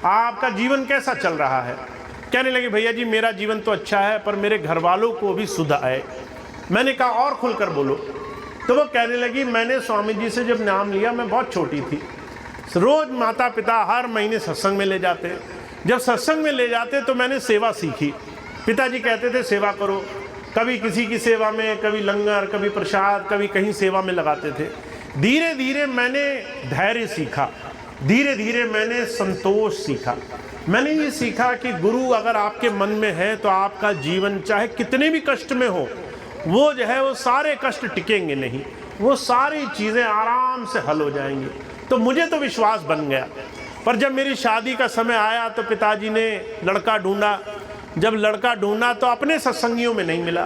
[SPEAKER 1] आपका जीवन कैसा चल रहा है। कहने लगे भैया जी मेरा जीवन तो अच्छा है पर मेरे घर वालों को भी सुध आए। मैंने कहा और खुलकर बोलो। तो वो कहने लगी मैंने स्वामी जी से जब नाम लिया मैं बहुत छोटी थी, रोज़ माता पिता हर महीने सत्संग में ले जाते, जब सत्संग में ले जाते तो मैंने सेवा सीखी। पिताजी कहते थे सेवा करो, कभी किसी की सेवा में, कभी लंगर, कभी प्रसाद, कभी कहीं सेवा में लगाते थे। धीरे धीरे मैंने धैर्य सीखा, धीरे धीरे मैंने संतोष सीखा। मैंने ये सीखा कि गुरु अगर आपके मन में है तो आपका जीवन चाहे कितने भी कष्ट में हो, वो जो है वो सारे कष्ट टिकेंगे नहीं, वो सारी चीज़ें आराम से हल हो जाएंगी। तो मुझे तो विश्वास बन गया। पर जब मेरी शादी का समय आया तो पिताजी ने लड़का ढूंढा। जब लड़का ढूंढा तो अपने सत्संगियों में नहीं मिला,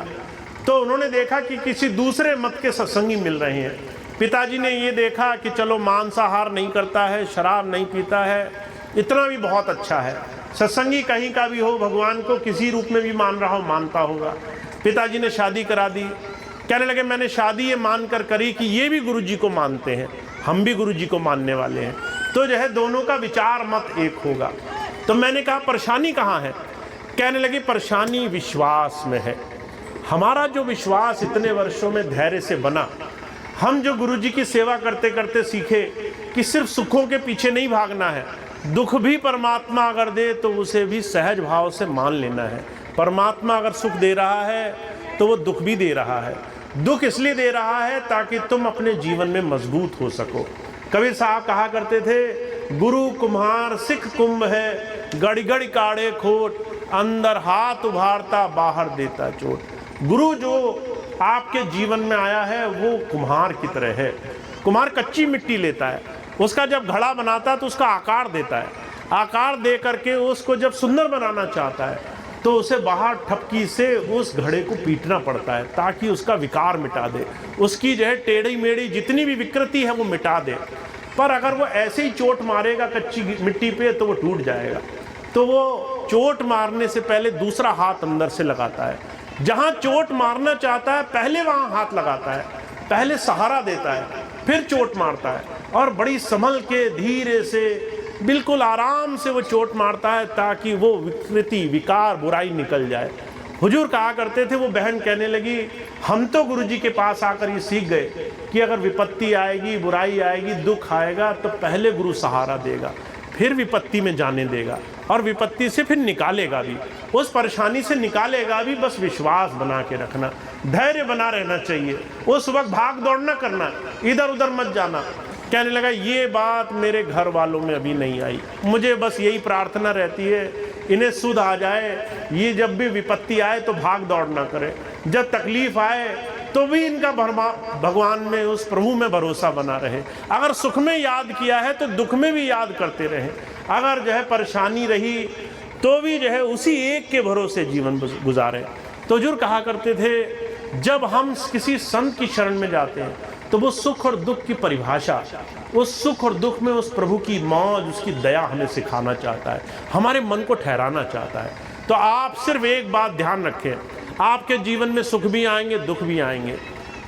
[SPEAKER 1] तो उन्होंने देखा कि किसी दूसरे मत के सत्संगी मिल रहे हैं। पिताजी ने ये देखा कि चलो मांसाहार नहीं करता है, शराब नहीं पीता है, इतना भी बहुत अच्छा है। सत्संगी कहीं का भी हो, भगवान को किसी रूप में भी मान रहा हो, मानता होगा। पिताजी ने शादी करा दी, कहने लगे मैंने शादी ये मान कर करी कि ये भी गुरु जी को मानते हैं, हम भी गुरु जी को मानने वाले हैं, तो जो है दोनों का विचार मत एक होगा। तो मैंने कहा परेशानी कहाँ है? कहने लगी परेशानी विश्वास में है। हमारा जो विश्वास इतने वर्षों में धैर्य से बना, हम जो गुरु जी की सेवा करते करते सीखे कि सिर्फ सुखों के पीछे नहीं भागना है, दुख भी परमात्मा अगर दे तो उसे भी सहज भाव से मान लेना है। परमात्मा अगर सुख दे रहा है तो वो दुख भी दे रहा है। दुख इसलिए दे रहा है ताकि तुम अपने जीवन में मजबूत हो सको। कबीर साहब कहा करते थे, गुरु कुम्हार सिख कुंभ है, गड़ी गड़ी काढ़े खोट, अंदर हाथ उभारता बाहर देता चोट। गुरु जो आपके जीवन में आया है वो कुम्हार की तरह है। कुम्हार कच्ची मिट्टी लेता है, उसका जब घड़ा बनाता है तो उसका आकार देता है, आकार दे करके उसको जब सुंदर बनाना चाहता है तो उसे बाहर ठपकी से उस घड़े को पीटना पड़ता है ताकि उसका विकार मिटा दे, उसकी जो है टेढ़ी मेढ़ी जितनी भी विकृति है वो मिटा दे। पर अगर वो ऐसे ही चोट मारेगा कच्ची मिट्टी पे तो वो टूट जाएगा। तो वो चोट मारने से पहले दूसरा हाथ अंदर से लगाता है, जहाँ चोट मारना चाहता है पहले वहाँ हाथ लगाता है, पहले सहारा देता है, फिर चोट मारता है और बड़ी संभल के धीरे से बिल्कुल आराम से वो चोट मारता है ताकि वो विकृति विकार बुराई निकल जाए। हुजूर कहा करते थे, वो बहन कहने लगी हम तो गुरु जी के पास आकर ये सीख गए कि अगर विपत्ति आएगी, बुराई आएगी, दुख आएगा तो पहले गुरु सहारा देगा, फिर विपत्ति में जाने देगा और विपत्ति से फिर निकालेगा भी, उस परेशानी से निकालेगा भी। बस विश्वास बना के रखना, धैर्य बना रहना चाहिए, उस वक्त भाग दौड़ ना करना, इधर उधर मत जाना। कहने लगा ये बात मेरे घर वालों में अभी नहीं आई, मुझे बस यही प्रार्थना रहती है इन्हें सुध आ जाए, ये जब भी विपत्ति आए तो भाग दौड़ ना करें, जब तकलीफ आए तो भी इनका भगवान में उस प्रभु में भरोसा बना रहे। अगर सुख में याद किया है तो दुख में भी याद करते रहे, अगर जो है परेशानी रही तो भी जो है उसी एक के भरोसे जीवन गुजारें। तो हुजूर कहा करते थे, जब हम किसी संत की शरण में जाते हैं तो वो सुख और दुख की परिभाषा, उस सुख और दुख में उस प्रभु की मौज, उसकी दया हमें सिखाना चाहता है, हमारे मन को ठहराना चाहता है। तो आप सिर्फ एक बात ध्यान रखें, आपके जीवन में सुख भी आएंगे, दुख भी आएंगे,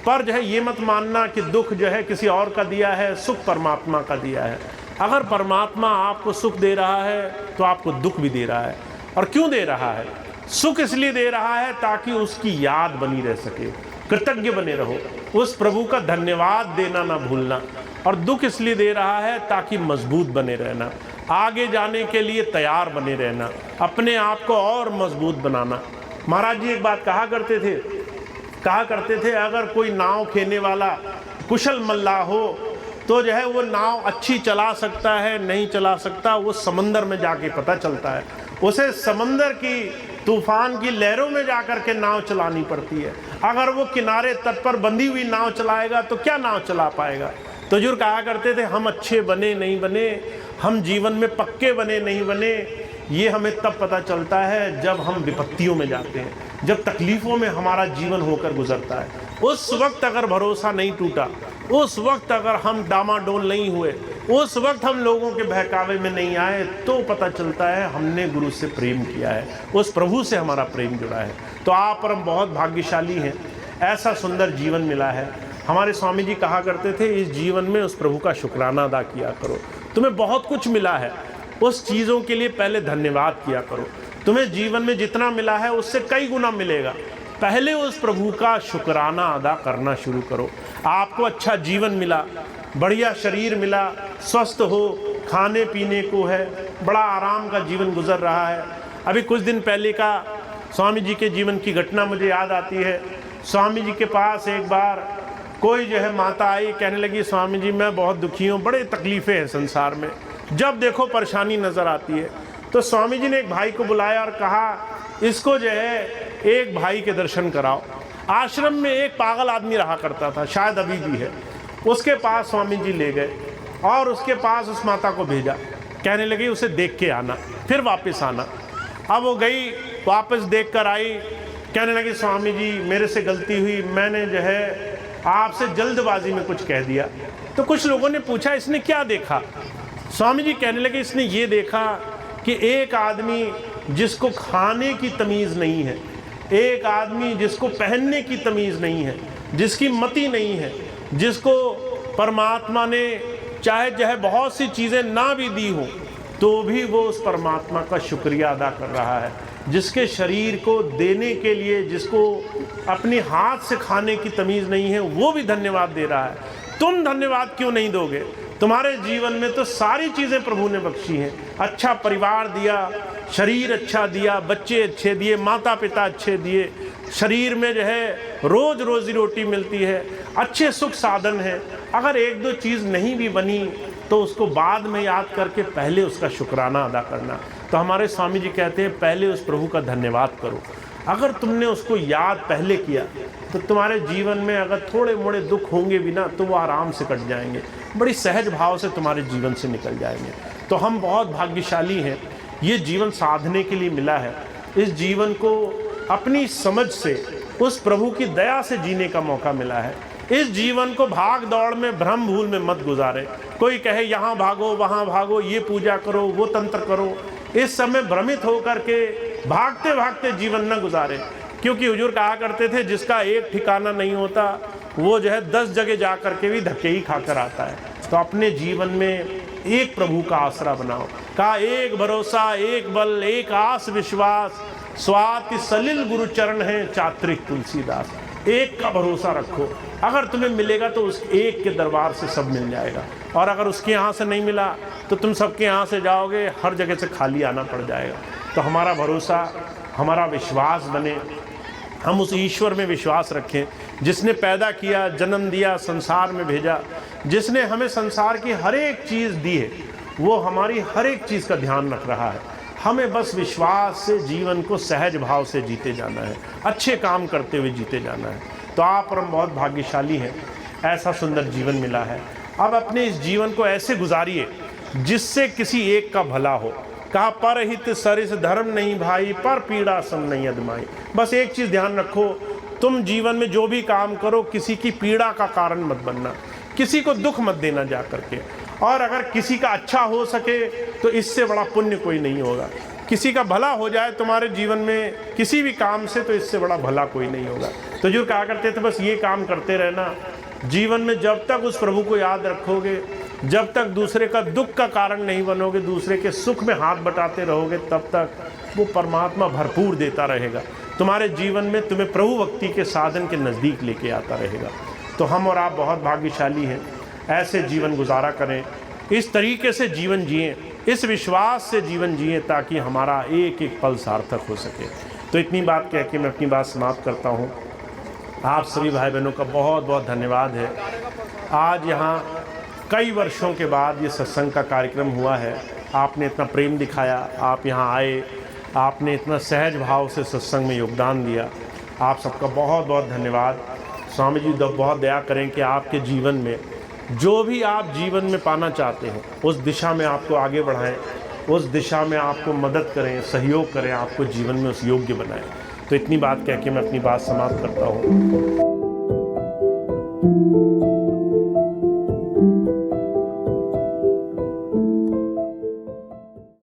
[SPEAKER 1] पर जो है ये मत मानना कि दुख जो है किसी और का दिया है, सुख परमात्मा का दिया है। अगर परमात्मा आपको सुख दे रहा है तो आपको दुख भी दे रहा है। और क्यों दे रहा है? सुख इसलिए दे रहा है ताकि उसकी याद बनी रह सके, कृतज्ञ बने रहो, उस प्रभु का धन्यवाद देना ना भूलना। और दुख इसलिए दे रहा है ताकि मजबूत बने रहना, आगे जाने के लिए तैयार बने रहना, अपने आप को और मजबूत बनाना। महाराज जी एक बात कहा करते थे अगर कोई नाव खेने वाला कुशल मल्लाह हो तो जो है वो नाव अच्छी चला सकता है, नहीं चला सकता वो समंदर में जाके पता चलता है। उसे समंदर की तूफान की लहरों में जाकर के नाव चलानी पड़ती है। अगर वो किनारे तट पर बंधी हुई नाव चलाएगा तो क्या नाव चला पाएगा? तो हुजूर कहा करते थे, हम अच्छे बने नहीं बने, हम जीवन में पक्के बने नहीं बने, ये हमें तब पता चलता है जब हम विपत्तियों में जाते हैं, जब तकलीफ़ों में हमारा जीवन होकर गुजरता है। उस वक्त अगर भरोसा नहीं टूटा, उस वक्त अगर हम डामाडोल नहीं हुए, उस वक्त हम लोगों के बहकावे में नहीं आए, तो पता चलता है हमने गुरु से प्रेम किया है, उस प्रभु से हमारा प्रेम जुड़ा है। तो आप पर हम बहुत भाग्यशाली हैं, ऐसा सुंदर जीवन मिला है। हमारे स्वामी जी कहा करते थे, इस जीवन में उस प्रभु का शुक्राना अदा किया करो। तुम्हें बहुत कुछ मिला है, उस चीज़ों के लिए पहले धन्यवाद किया करो। तुम्हें जीवन में जितना मिला है उससे कई गुना मिलेगा, पहले उस प्रभु का शुक्राना अदा करना शुरू करो। आपको अच्छा जीवन मिला, बढ़िया शरीर मिला, स्वस्थ हो, खाने पीने को है, बड़ा आराम का जीवन गुजर रहा है। अभी कुछ दिन पहले का स्वामी जी के जीवन की घटना मुझे याद आती है। स्वामी जी के पास एक बार कोई जो है माता आई, कहने लगी स्वामी जी मैं बहुत दुखी हूँ, बड़े तकलीफ़ें हैं संसार में, जब देखो परेशानी नज़र आती है। तो स्वामी जी ने एक भाई को बुलाया और कहा इसको जो है एक भाई के दर्शन कराओ। आश्रम में एक पागल आदमी रहा करता था, शायद अभी भी है, उसके पास स्वामी जी ले गए और उसके पास उस माता को भेजा, कहने लगी उसे देख के आना, फिर वापस आना। अब वो गई, वापस देख कर आई, कहने लगी स्वामी जी मेरे से गलती हुई, मैंने जो है आपसे जल्दबाजी में कुछ कह दिया। तो कुछ लोगों ने पूछा इसने क्या देखा? स्वामी जी कहने लगे इसने ये देखा कि एक आदमी जिसको खाने की तमीज़ नहीं है, एक आदमी जिसको पहनने की तमीज़ नहीं है, जिसकी मति नहीं है, जिसको परमात्मा ने चाहे चाहे बहुत सी चीज़ें ना भी दी हो तो भी वो उस परमात्मा का शुक्रिया अदा कर रहा है, जिसके शरीर को देने के लिए, जिसको अपने हाथ से खाने की तमीज़ नहीं है, वो भी धन्यवाद दे रहा है। तुम धन्यवाद क्यों नहीं दोगे? तुम्हारे जीवन में तो सारी चीज़ें प्रभु ने बख्शी हैं। अच्छा परिवार दिया, शरीर अच्छा दिया, बच्चे अच्छे दिए, माता पिता अच्छे दिए, शरीर में जो है रोज़ रोज़ी रोटी मिलती है, अच्छे सुख साधन है। अगर एक दो चीज़ नहीं भी बनी तो उसको बाद में याद करके पहले उसका शुक्राना अदा करना। तो हमारे स्वामी जी कहते हैं पहले उस प्रभु का धन्यवाद करो। अगर तुमने उसको याद पहले किया तो तुम्हारे जीवन में अगर थोड़े मोड़े दुख होंगे भी ना तो वो आराम से कट जाएंगे, बड़ी सहज भाव से तुम्हारे जीवन से निकल जाएंगे। तो हम बहुत भाग्यशाली हैं, ये जीवन साधने के लिए मिला है। इस जीवन को अपनी समझ से, उस प्रभु की दया से जीने का मौका मिला है। इस जीवन को भाग दौड़ में, भ्रम भूल में मत गुजारे। कोई कहे यहाँ भागो वहाँ भागो, ये पूजा करो वो तंत्र करो, इस समय भ्रमित होकर के भागते भागते जीवन न गुजारे। क्योंकि हुजूर कहा करते थे जिसका एक ठिकाना नहीं होता वो जो है 10 जगह जा कर के भी धक्के ही खाकर आता है। तो अपने जीवन में एक प्रभु का आसरा बनाओ। कहा एक भरोसा, एक बल, एक आस विश्वास, स्वाति सलिल गुरु चरण है चात्रिक तुलसीदास। एक का भरोसा रखो, अगर तुम्हें मिलेगा तो उस एक के दरबार से सब मिल जाएगा, और अगर उसके यहाँ से नहीं मिला तो तुम सबके यहाँ से जाओगे, हर जगह से खाली आना पड़ जाएगा। तो हमारा भरोसा, हमारा विश्वास बने, हम उस ईश्वर में विश्वास रखें जिसने पैदा किया, जन्म दिया, संसार में भेजा, जिसने हमें संसार की हर एक चीज़ दी है, वो हमारी हर एक चीज़ का ध्यान रख रहा है। हमें बस विश्वास से जीवन को सहज भाव से जीते जाना है, अच्छे काम करते हुए जीते जाना है। तो आप और हम बहुत भाग्यशाली हैं, ऐसा सुंदर जीवन मिला है। अब अपने इस जीवन को ऐसे गुजारिए जिससे किसी एक का भला हो। कहा परहित सरिस धर्म नहीं भाई, पर पीड़ा सम नहीं अदमाई। बस एक चीज़ ध्यान रखो, तुम जीवन में जो भी काम करो किसी की पीड़ा का कारण मत बनना, किसी को दुख मत देना जा करके। और अगर किसी का अच्छा हो सके तो इससे बड़ा पुण्य कोई नहीं होगा। किसी का भला हो जाए तुम्हारे जीवन में किसी भी काम से तो इससे बड़ा भला कोई नहीं होगा। तो जो कहा करते थे बस ये काम करते रहना जीवन में। जब तक उस प्रभु को याद रखोगे, जब तक दूसरे का दुख का कारण नहीं बनोगे, दूसरे के सुख में हाथ बटाते रहोगे, तब तक वो परमात्मा भरपूर देता रहेगा तुम्हारे जीवन में, तुम्हें प्रभु भक्ति के साधन के नज़दीक लेके आता रहेगा। तो हम और आप बहुत भाग्यशाली हैं, ऐसे जीवन गुजारा करें, इस तरीके से जीवन जिएं, इस विश्वास से जीवन जिएं ताकि हमारा एक एक पल सार्थक हो सके। तो इतनी बात कह के मैं अपनी बात समाप्त करता हूँ। आप सभी भाई बहनों का बहुत बहुत धन्यवाद है। आज यहाँ कई वर्षों के बाद ये सत्संग का कार्यक्रम हुआ है, आपने इतना प्रेम दिखाया, आप यहाँ आए, आपने इतना सहज भाव से सत्संग में योगदान दिया, आप सबका बहुत बहुत धन्यवाद। स्वामी जी बहुत दया करें कि आपके जीवन में जो भी आप जीवन में पाना चाहते हैं उस दिशा में आपको आगे बढ़ाएं, उस दिशा में आपको मदद करें, सहयोग करें, आपको जीवन में उस योग्य बनाएं। तो इतनी बात कह के मैं अपनी बात समाप्त करता हूँ।